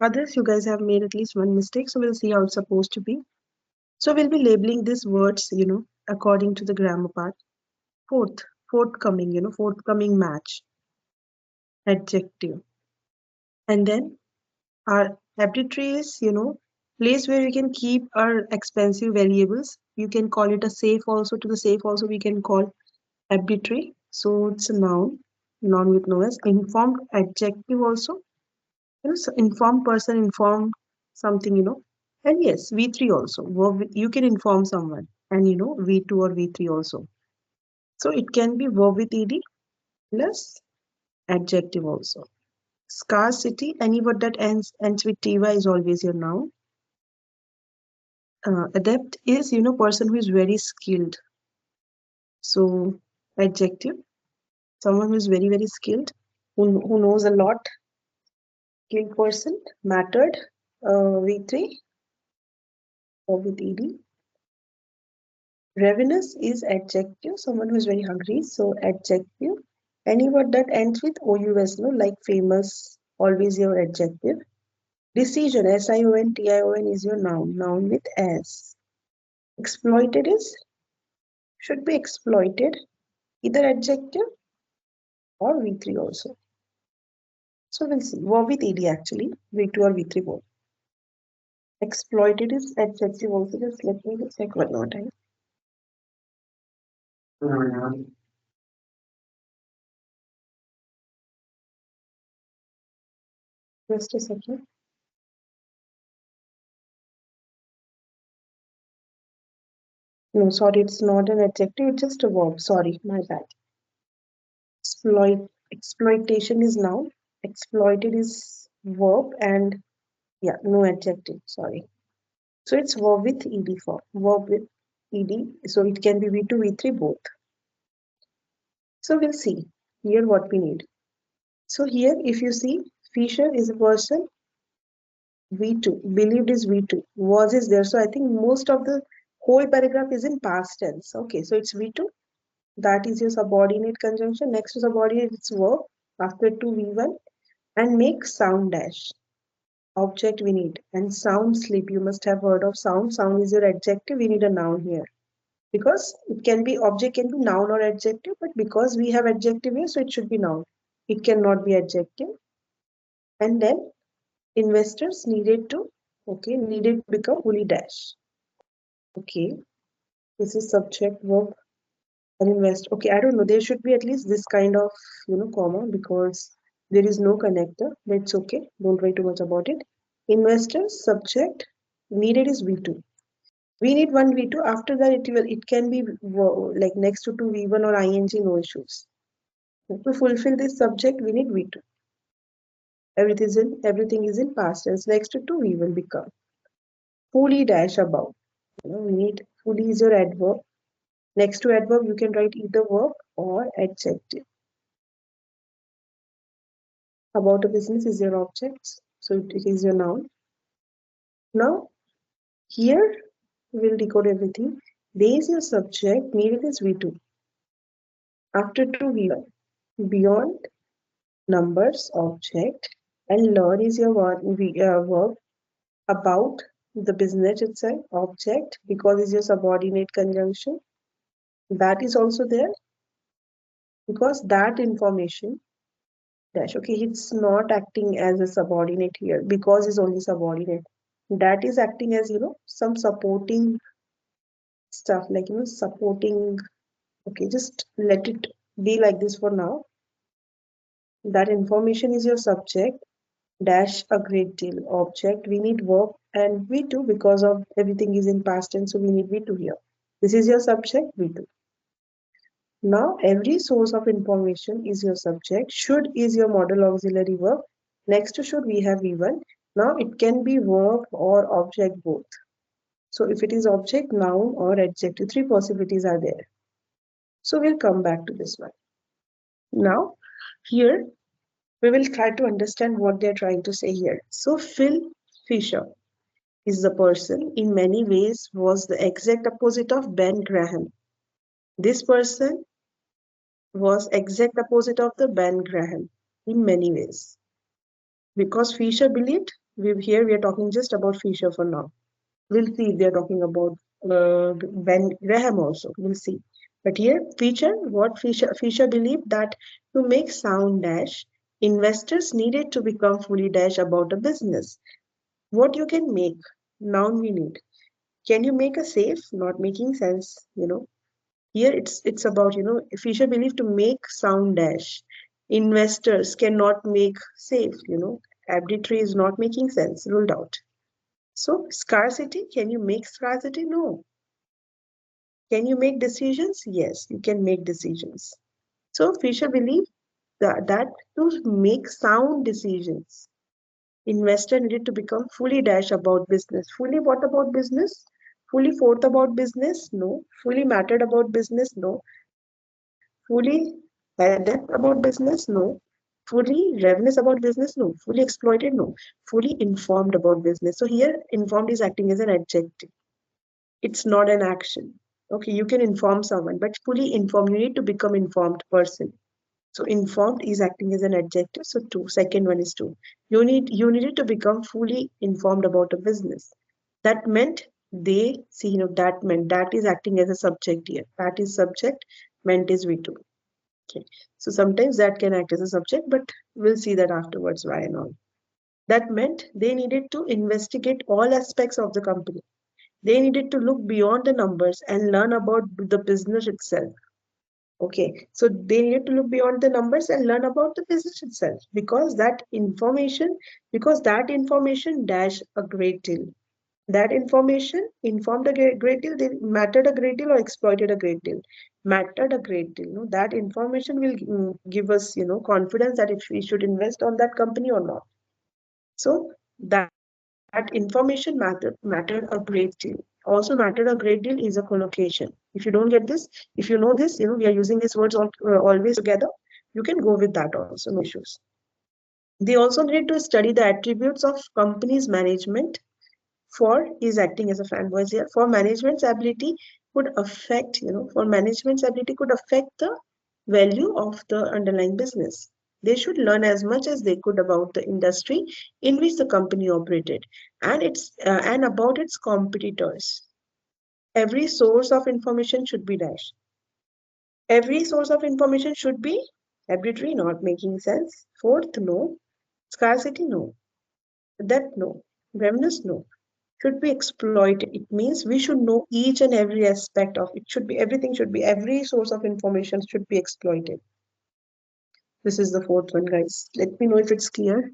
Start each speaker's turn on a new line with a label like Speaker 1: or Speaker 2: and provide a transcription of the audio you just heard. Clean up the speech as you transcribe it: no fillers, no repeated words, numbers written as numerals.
Speaker 1: Others, you guys have made at least one mistake, so we'll see how it's supposed to be. So we'll be labeling these words, according to the grammar part. Forthcoming match, adjective. And then our laboratory is, place where we can keep our expensive variables. You can call it a safe also. To the safe also we can call arbitrary. So it's a noun with no s. Informed adjective also. So informed person, informed something, And yes, V3 also. You can inform someone. And V2 or V3 also. So it can be verb with ed plus adjective also. Scarcity, any word that ends with ty is always your noun. Adept is, person who is very skilled. So adjective, someone who is very, very skilled, who knows a lot. Skilled person, mattered, V3, or with ed. Ravenous is adjective, someone who is very hungry. So adjective, any word that ends with OUS, like famous, always your adjective. Decision, SION, is your noun with S. Exploited should be exploited, either adjective or V3 also. So we'll see. Verb with ed actually, V2 or V3 both. Exploited is adjective also. Just let me check one more time. Just a second. No, sorry, it's not an adjective, it's just a verb. Sorry, my bad. Exploitation is noun, exploited is verb, and yeah, no adjective, sorry. So it's verb with ed form, verb with ed, so it can be V2, V3 both. So we'll see here what we need. So here, if you see, Fisher is a person, V2, believed is V2, was is there. So I think most of the whole paragraph is in past tense. Okay, so it's V2. That is your subordinate conjunction. Next to subordinate, it's verb. After to V1 and make sound dash. Object we need. And sound sleep. You must have heard of sound. Sound is your adjective. We need a noun here. Because it can be, object can be noun or adjective, but because we have adjective here, so it should be noun. It cannot be adjective. And then investors needed to become fully dash. Okay. This is subject verb. And invest. Okay, I don't know. There should be at least this kind of, comma, because there is no connector. That's okay. Don't worry too much about it. Investors, subject, needed is V2. We need one V2. After that, it can be like next to V1 or ing, no issues. To fulfill this subject, we need V2. Everything is in past tense. Next to we will become. Fully dash above. We need fully is your adverb. Next to adverb, you can write either verb or adjective. About a business is your object, so it is your noun. Now, here we'll decode everything. There is your subject, needed is V2. After to V1. Beyond, numbers, object, and learn is your verb. About the business itself, object, because it's your subordinate conjunction. That is also there because that information dash. Okay, it's not acting as a subordinate here because it's only subordinate. That is acting as, some supporting stuff like, supporting. Okay, just let it be like this for now. That information is your subject, dash a great deal, object. We need verb and V2 because of everything is in past tense, so we need V2 here. This is your subject, V2. Now, every source of information is your subject. Should is your modal auxiliary verb. Next to should, we have V1. Now, it can be verb or object both. So, if it is object, noun, or adjective, three possibilities are there. So, we'll come back to this one. Now, here, we will try to understand what they're trying to say here. So, Phil Fisher is the person, in many ways, was the exact opposite of Ben Graham. This person was exact opposite of the Ben Graham in many ways. Because Fisher believed, here we are talking just about Fisher for now. We'll see if they're talking about Ben Graham also. We'll see. But here, Fisher believed that to make sound dash, investors needed to become fully dash about a business. What you can make, noun we need. Can you make a safe? Not making sense. Here it's about, Fisher believed to make sound dash. Investors cannot make safe. Arbitrary is not making sense, ruled out. So scarcity, can you make scarcity? No. Can you make decisions? Yes, you can make decisions. So Fisher believed that to make sound decisions, investor needed to become fully dash about business. Fully what about business? Fully forth about business? No. Fully mattered about business? No. Fully adept about business? No. Fully ravenous about business? No. Fully exploited? No. Fully informed about business. So here, informed is acting as an adjective. It's not an action. Okay, you can inform someone, but fully informed, you need to become informed person. So informed is acting as an adjective. So two, second one is two. You needed to become fully informed about a business. That meant they see, that meant that is acting as a subject here. That is subject, meant is V2. Okay. So sometimes that can act as a subject, but we'll see that afterwards why and all. That meant they needed to investigate all aspects of the company. They needed to look beyond the numbers and learn about the business itself. Okay, so they needed to look beyond the numbers and learn about the business itself because that information dash a great deal. That information informed a great deal, they mattered a great deal or exploited a great deal. Mattered a great deal. That information will give us, confidence that if we should invest on that company or not. So that information mattered a great deal. Also mattered a great deal is a collocation. If you don't get this, if you know this, we are using these words always together. You can go with that also, no issues. They also need to study the attributes of company's management for is acting as a fanboy here. For management's ability could affect, for management's ability could affect the value of the underlying business. They should learn as much as they could about the industry in which the company operated and about its competitors. Every source of information should be dash. Every source of information should be arbitrary, not making sense. Fourth, no. Scarcity, no. Depth, no. Revenues, no. Should be exploited. It means we should know each and every aspect of it. Every source of information should be exploited. This is the fourth one, guys. Let me know if it's clear.